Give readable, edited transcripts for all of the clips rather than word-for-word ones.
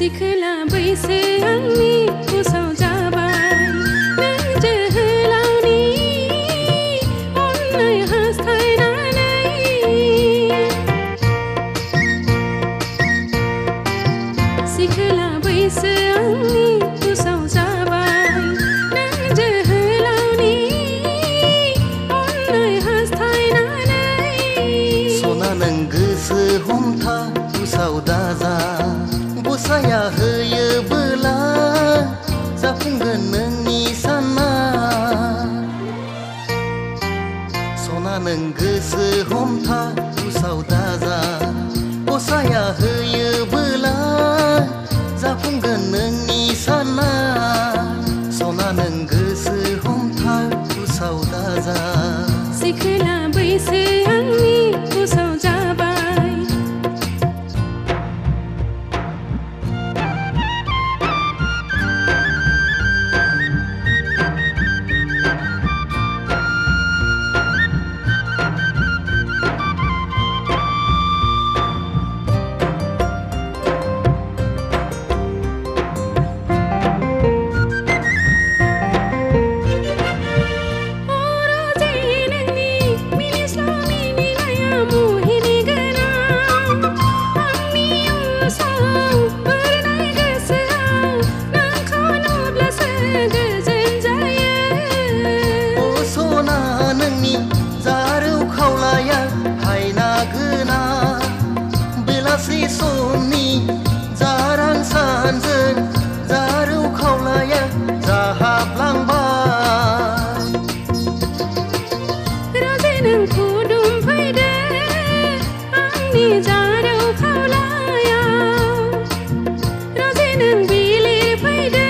सिखोला बैसो आंनि उसाव जाबाय नों जोहोलावनि अननाय हास्थायनानै सिखोला बैसो आंनि उसाव जाबाय नों जोहोलावनि अननाय हास्थायनानै सना नों गोसो हमथा उसाव दाजा गसाया होयोबोला जाफुंगोन नोंनि साना सना नों गोसो हमथा उसाव दाजा गसाया होयोबोला जाफुंगोन नोंनि साना सना नों गोसो हमथा उसाव दाजा सिखोला बैसो आंनि उसाव जाबाय समनि जारां सानजों जारौ खावलाया जाहाबलांबाय राजे नों खुदुम फैदो आंनि जारौ खावलायाव राजे नों बिलिर फैदो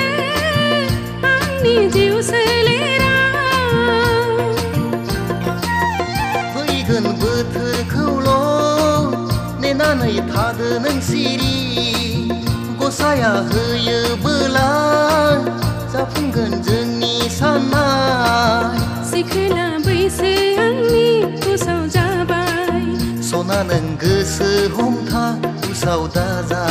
आंनि जिउ सोलेराव फैगोन बोथोरखौल' नेनानै थादो नों सिरि गसाया होयोबोला जाफुंगोन जोंनि साननाय सिखोला बैसो आंनि उसाव जाबाय सना नों गोसो हमथा उसाव दाजा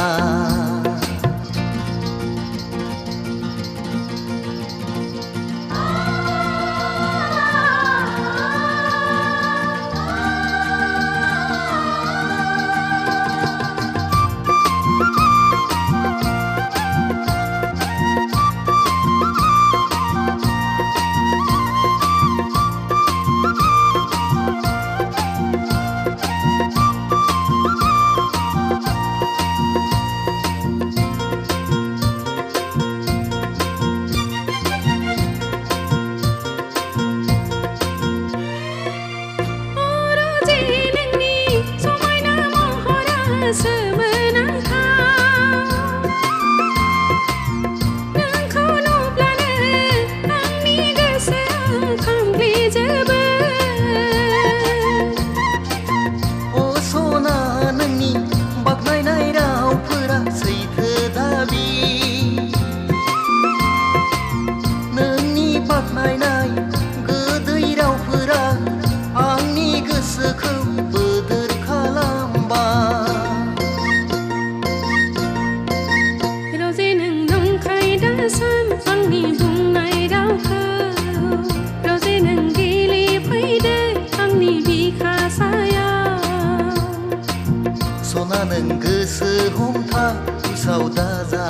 नोंखौ नुब्लानो आंनि गोसोआ खामग्लिजोबो अ सना नोंनि बाख्नायनाय रावफोरा सैथो दाबि नोंनि बाख्नायनाय गोदै रावफोरा आंनि गोसोखौ बोदोर खालामबाय आंनि बुंनाय रावखौ राजे नों गेले फैदो आंनि बिखा सायाव सना नों गोसो हमथा उसाव दाजा